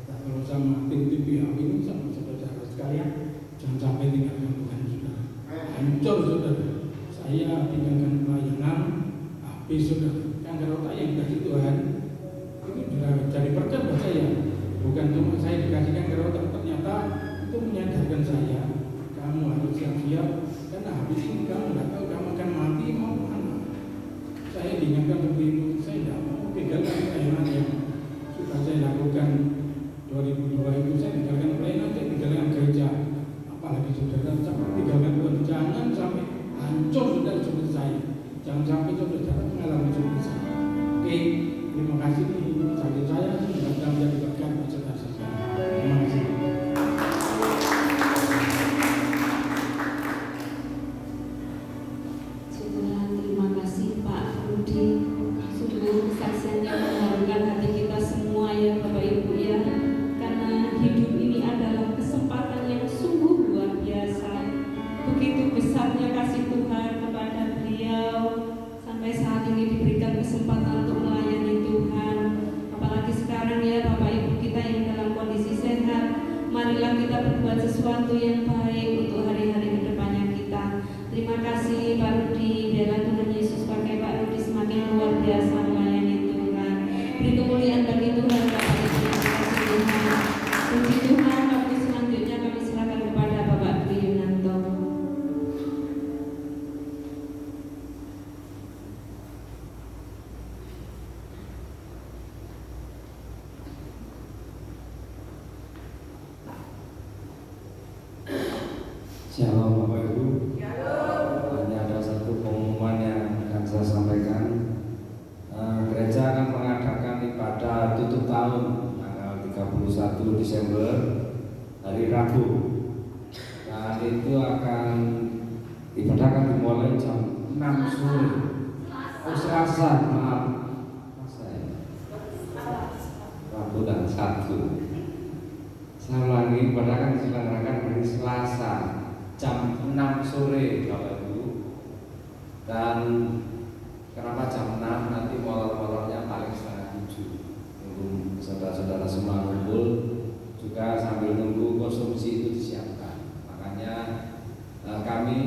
kalau sama tim PHP ini sama saudara sekalian, jangan sampai tinggalkan Tuhan saudara. Hancur saudara. Saya tinggalkan pelayanan, habis saudara. Kanker otak yang dikasih Tuhan itu sudah jadi berkat buat saya. Bukan cuma saya dikasih kanker otak, ternyata itu menyadarkan saya, kamu harus siap-siap karena habis ini kamu tidak tahu kamu akan mati mau mana. Saya diingatkan seperti itu. Saya tidak mau tinggalkan pelayanan yang sudah saya lakukan 2002 itu. Saya tinggalkan pelayanan, saya tinggalkan gereja. Apalagi saudara, sampai tinggalkan Tuhan. Jangan sampai hancur saudara seperti saya. Jangan sampai saudara mengalami seperti saya. Oke, terima kasih. Ini sakit saya sudah menjadi berkat buat saudara-saudara. Terima kasih. Saudara, terima kasih Pak Rudi. Sungguh kesaksian yang mengharukan hati kita semua ya Bapak Ibu ya. Karena hidup ini adalah kesempatan yang sungguh luar biasa. Begitu besarnya kasih Tuhan kepada beliau, sampai saat ini diberikan kesempatan untuk melayani Tuhan. Apalagi sekarang ya Bapak Ibu kita yang dalam kondisi sehat, marilah kita berbuat sesuatu yang baik untuk hari-hari kedepannya kita. Terima kasih Pak Rudi. Biarlah Tuhan Yesus pakai Pak Rudi semakin luar biasa melayani Tuhan. Beri kemuliaan bagi Tuhan Bapak Ibu. Terima kasih Tuhan. Puji Tuhan. Waktu selanjutnya kami silakan kepada Bapak Dwi Yunanto. Shalom Bapak Ibu. Hanya ada satu pengumuman yang akan saya sampaikan. Gereja akan mengadakan ibadah tutup tahun tanggal 31 Desember hari Rabu. Dan itu akan ibadah akan dimulai jam 6 sore. Selasa, maaf. Rabu dan Sabtu. Saya ulangi, ibadah akan diselenggarakan hari Selasa jam 6 sore Bapak Ibu. Dan kenapa jam 6? Nanti molor-molornya paling setengah 7. Nunggu saudara-saudara semua kumpul, juga sambil nunggu konsumsi itu disiapkan. Makanya kami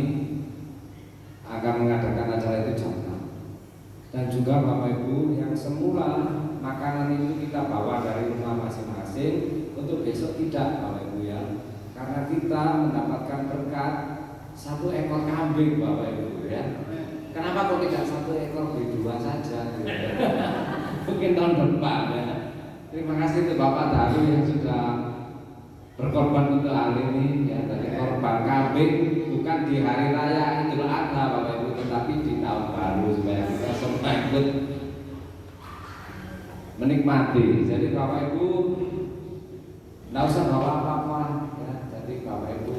akan mengadakan acara itu jam 6. Dan juga Bapak Ibu, yang semula makanan itu kita bawa dari rumah masing-masing, untuk besok tidak Bapak Ibu ya. Karena kita mendapatkan berkat 1 ekor kambing Bapak Ibu ya. Kenapa kok tidak 1 ekor, beli 2 saja ya? Mungkin tahun depan ya. Terima kasih untuk Bapak Daru yang sudah berkorban untuk hal ini ya. Dari korban kambing bukan di hari raya Idul Adha Bapak Ibu, tetapi di tahun baru supaya kita semua ikut menikmati. Jadi Bapak Ibu tidak usah bawa apa-apa ya. Jadi Bapak Ibu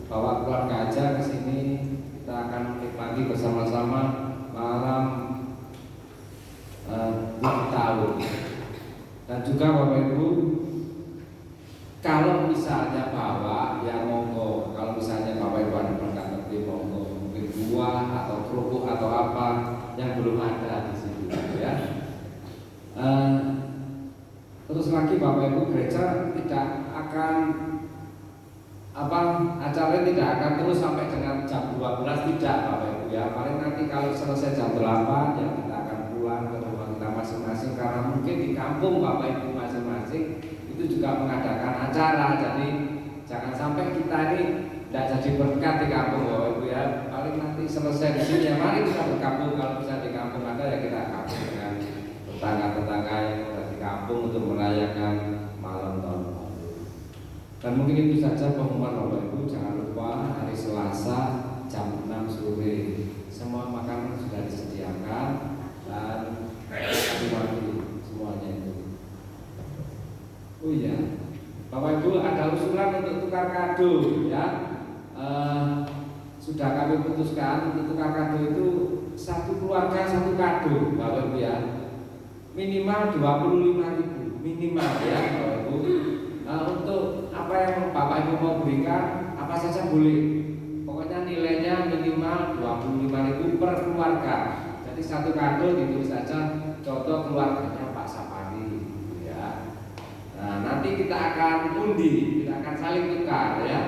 bawa keluarga aja ke sini, kita akan menikmati bersama-sama malam ulang tahun. Dan juga Bapak Ibu, kalau misalnya bawa ya monggo. Kalau misalnya Bapak Ibu ada berkat lebih monggo, mungkin buah atau kerupuk atau apa yang belum ada di situ ya. Terus lagi Bapak Ibu, gereja tidak akan acaranya tidak akan terus sampai dengan jam 12, tidak Bapak Ibu ya. Paling nanti kalau selesai jam 8 ya kita akan pulang ke rumah kita masing-masing, karena mungkin di kampung Bapak Ibu masing-masing itu juga mengadakan acara. Jadi jangan sampai kita ini tidak jadi berkat di kampung Bapak Ibu ya. Paling nanti selesai di sini ya mari kita berkampung. Kalau bisa di kampung ada ya kita kampung dengan tetangga-tetangga yang ada di kampung untuk merayakan malam tahun baru. Dan mungkin itu saja pengumuman Bapak Ibu. Jangan lupa hari Selasa jam 6 sore semua makanan sudah disediakan dan mandi semuanya itu. Oh iya, Bapak Ibu ada usulan untuk tukar kado ya. Sudah kami putuskan untuk tukar kado itu satu keluarga satu kado Bapak Ibu ya. Minimal 25.000 minimal ya Bapak Ibu. Untuk apa yang Bapak Ibu mau berikan apa saja boleh. Pokoknya nilainya minimal 25.000 per keluarga. Jadi satu kado ditulis saja contoh keluarganya Pak Sapari ya. Nah, nanti kita akan undi, kita akan saling tukar ya.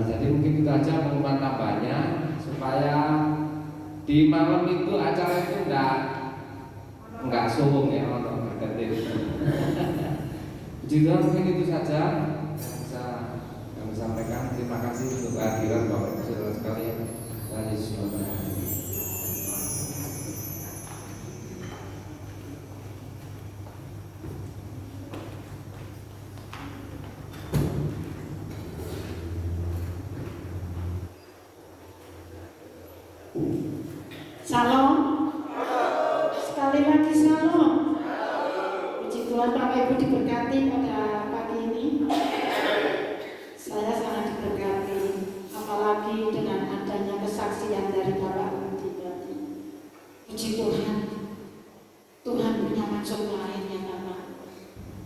Jadi mungkin itu aja pengumuman tambahnya supaya di malam itu acara itu enggak sombong ya untuk berganti. Puji Tuhan, mungkin itu saja bisa kami sampaikan. Terima kasih untuk kehadiran Bapak Ibu saudara sekalian. Tuhan Yesus memberkati. Salam. Sekali lagi salam. Puji Tuhan, Bapak Ibu diberkati pada pagi ini. Saya sangat diberkati, apalagi dengan adanya kesaksian dari Bapak Rudi tadi. Puji Tuhan, Tuhan punya maksud lain ya Bapak.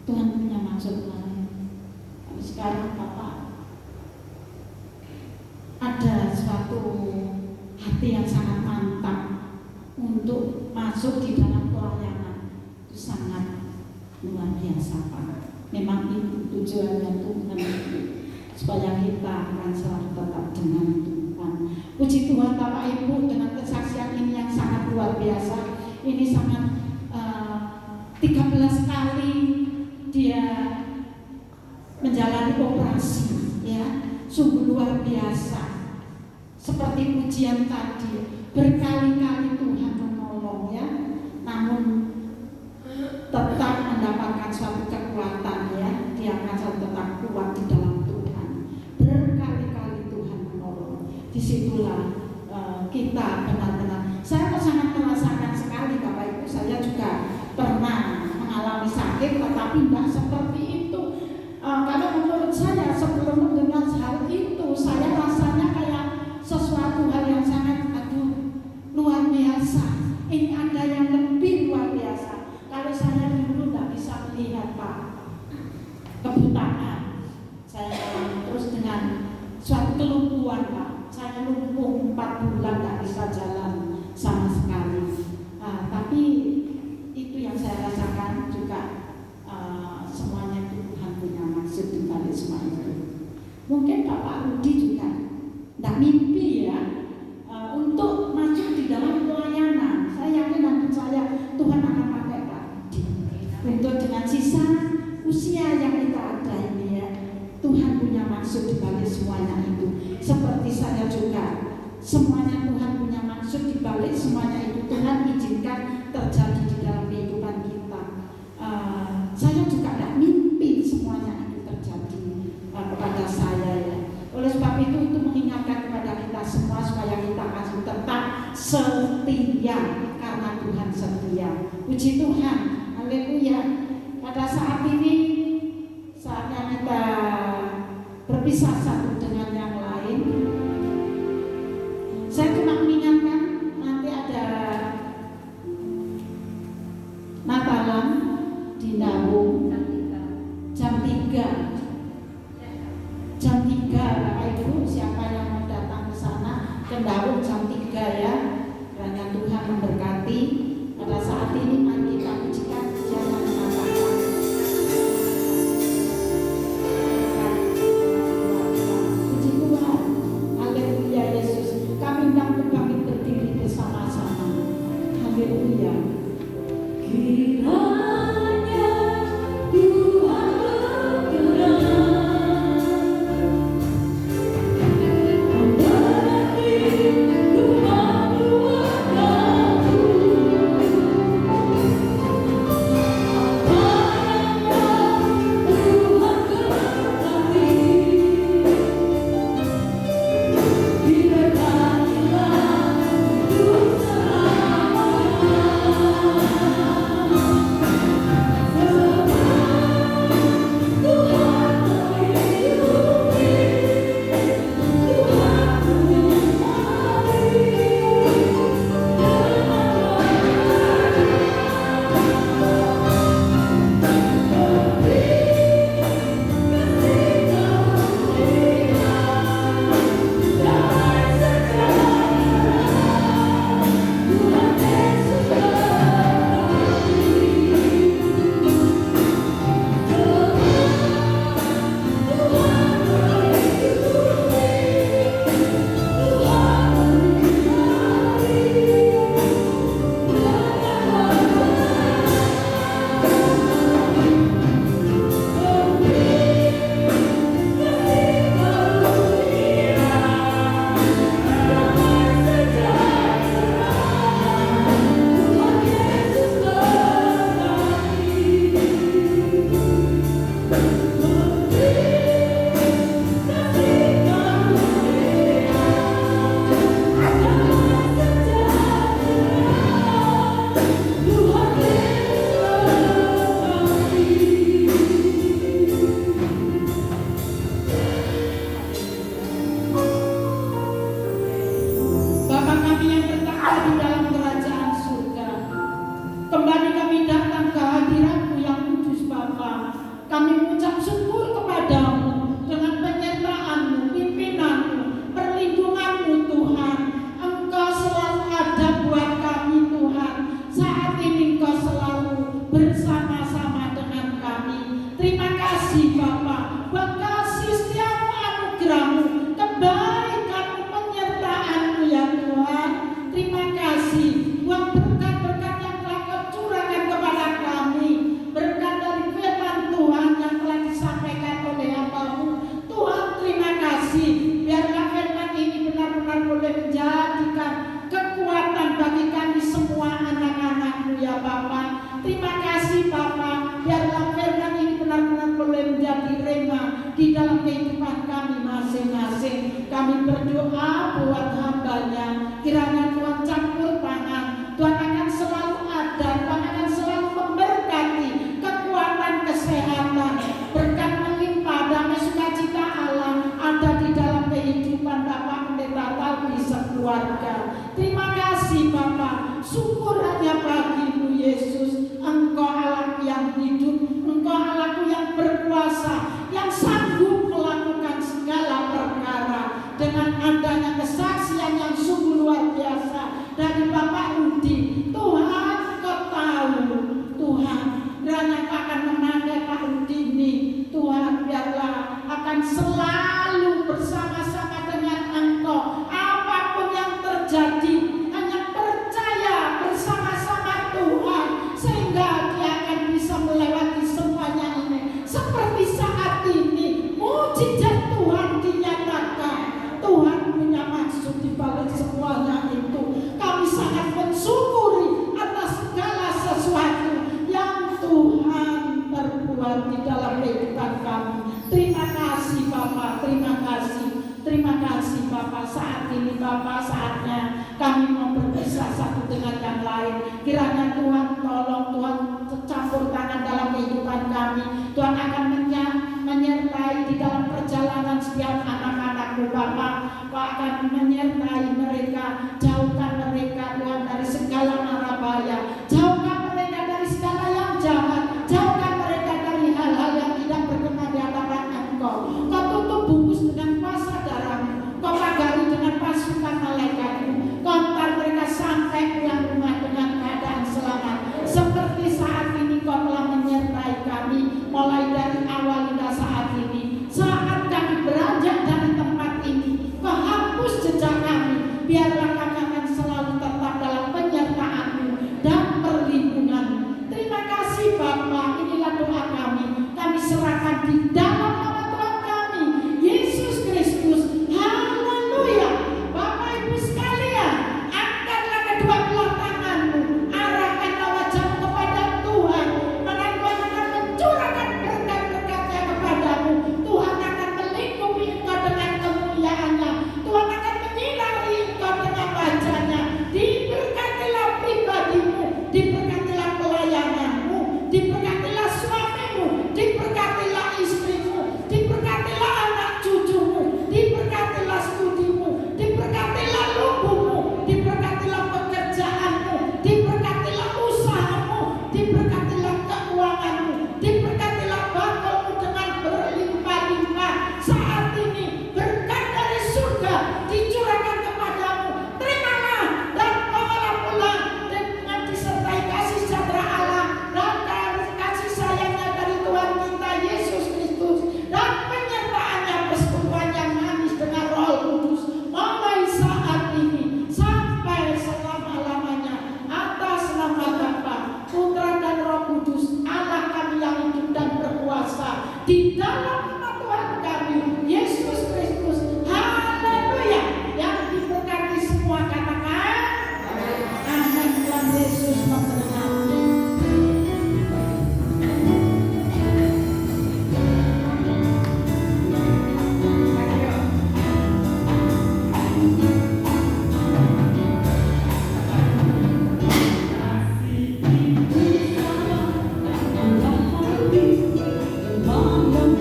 Tuhan punya maksud lain. Tapi sekarang Bapak ada suatu hati yang sangat mantap untuk masuk di dalam pelayanan. Itu sangat luar biasa Pak. Memang itu tujuannya Tuhan, supaya kita akan selalu tetap dengan Tuhan. Puji Tuhan Bapak Ibu, dengan kesaksian ini yang sangat luar biasa. Ini sangat 13 kali dia menjalani operasi ya, sungguh luar biasa. Seperti pujian tadi, berkali-kali Tuhan menolong ya, namun tetap mendapatkan suatu kekuatan ya, dia akan selalu tetap kuat di dalam Tuhan. Berkali-kali Tuhan menolong. Disitulah kita benar-benar. Saya sangat merasakan sekali Bapak Ibu. Saya juga pernah mengalami sakit, tetapi tidak seperti itu. Karena menurut saya sebelum mendengar hal itu, saya rasanya kayak sesuatu hal yang sangat luar biasa. Ini ada yang lebih luar biasa. Kalau saya dulu tidak bisa melihat Pak, kebutaan, saya terus dengan suatu kelumpuhan Pak. Saya lumpuh 4 bulan tidak bisa jalan sama sekali. Tapi itu yang saya rasakan juga, semuanya Tuhan punya maksud di balik semua itu. Mungkin Bapak Rudi juga tidak mimpi ya untuk masuk di dalam pelayanan. Saya yakin dan percaya Tuhan akan pakai Pak Rudi untuk dengan sisa usia yang kita ada ini ya. Tuhan punya maksud di balik semuanya itu. Seperti saya juga, semuanya Tuhan punya maksud di balik semuanya itu. Tuhan izinkan terjadi di dalam kehidupan kita. Saya juga tidak mimpi semuanya itu terjadi kepada saya ya. Oleh sebab itu mengingatkan kepada kita semua supaya kita harus tetap setia, karena Tuhan setia. Puji Tuhan, haleluya. Pada saat ini saatnya kita berpisah satu dengan yang lain. Saya cuma mengingatkan nanti ada Natalan di Nabung jam 3. Jam 3 Bapak Ibu, siapa yang mau datang ke sana ke Daun jam 3 ya. Kiranya Tuhan memberkati. Pada saat ini mari kita pujikan pujian yang sangat di dalam kehidupan kami masing-masing. Kami berdoa buat hamba-Nya, kiranya Tuhan campur tangan, Tuhan akan selalu ada, Tuhan akan selalu memberkati kekuatan, kesehatan, berkat melimpah, damai sukacita Allah ada di dalam kehidupan Bapak Pendeta Talbi sekeluarga. Terima kasih Bapak, syukur hanya bagi-Mu Yesus. Engkau Allah yang hidup, Engkau Allah yang berkuasa, yang sanggup melakukan segala perkara. Dengan adanya kesaksian yang sungguh luar biasa dari Bapak Udi, Tuhan Kau tahu, Tuhan kiranya Kau akan memakai Pak Udi ini, Tuhan biarlah akan selalu bersama-sama dengan Engkau. Apapun yang terjadi, hanya percaya bersama-sama Tuhan, sehingga dia akan bisa melewati semuanya ini. Seperti saat ini, mujizat Tuhan dinyatakan. Tuhan punya maksud di balik semuanya itu. Kami sangat mensyukuri atas segala sesuatu yang Tuhan perbuat di dalam kehidupan kami. Terima kasih Bapak, terima kasih. Terima kasih Bapak. Saat ini Bapak, saatnya kami mau berpisah satu dengan yang lain. Kiranya Tuhan tolong, Tuhan campur tangan dalam kehidupan kami. Tuhan akan menyertai di dalam perjalanan setiap anak-anak-Mu Bapak. Kau akan menyertai mereka, jauhkan mereka Tuhan dari segala mara bahaya, jauhkan mereka dari segala yang jahat, jauhkan mereka dari hal-hal yang tidak berkenan di hadapan Engkau. Kau tutup bungkus dengan kuasa darah-Mu, Kau pagari dengan pasukan malaikat-Mu. Kau antar mereka sampai pulang rumah dengan keadaan selamat. Seperti saat ini Kau telah menyertai kami, mulai dari awal hingga saat ini. Saat kami beranjak dari tempat ini, Kau hapus jejak kami. Biarlah kami akan selalu tetap dalam penyertaan-Mu dan perlindungan-Mu. Terima kasih Bapa, inilah doa kami. Kami serahkan di dalam nama Tuhan kami, Yesus Kristus. Haleluya. Bapak Ibu sekalian, angkatlah kedua belah tangan-Mu, arahkanlah wajah-Mu kepada Tuhan. Maka Tuhan akan mencurahkan berkat-berkat-Nya kepadamu. Tuhan akan melingkupi engkau dengan kemuliaan-Nya. Tuhan akan menyinari engkau dengan wajah-Nya. Diberkatilah pribadimu, diberkatilah pelayanan-Mu, diberkatilah suamimu, diberkatilah istrimu, diberkatilah anak cucumu, diberkatilah studimu, diberkatilah lubumu, diberkatilah pekerjaanmu, diberkatilah usahamu, diberkatilah keuanganmu, diberkatilah bakalmu dengan berlimpah-limpah. Saat ini berkat dari surga dicurahkan kepadamu. Terimalah dan bawalah pulang dengan disertai kasih sejahtera Allah dan kasih sayangnya dari Tuhan kita Yesus Kristus dan penyertaannya, persekutuan yang manis dengan Roh Kudus mulai saat ini sampai selama-lamanya. Atas nama Bapa, Putra dan Roh Kudus, Allah kami yang hidup dan berkuasa, di dalam nama Tuhan kami Yesus Kristus. Haleluya. Yang diberkati semua katakan amin. Tuhan Yesus memberkati. Malam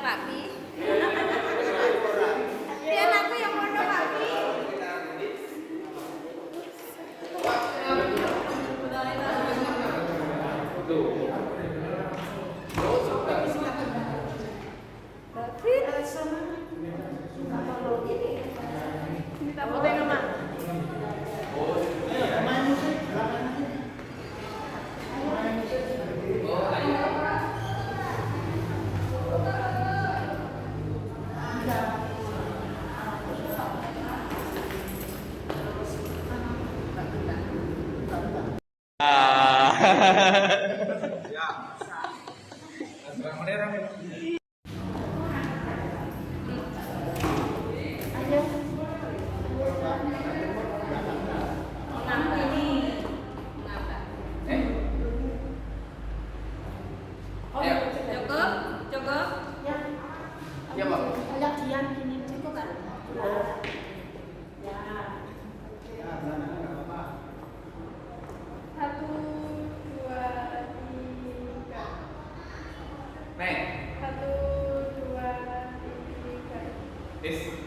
Pak Pi. Biar aku yang mono Pak Pi. Minta foto yang mana? Cukup? Ya, Pak. Ada diam gini cukup kan? Satu, dua, tiga. Nek. Satu, dua, tiga. Is.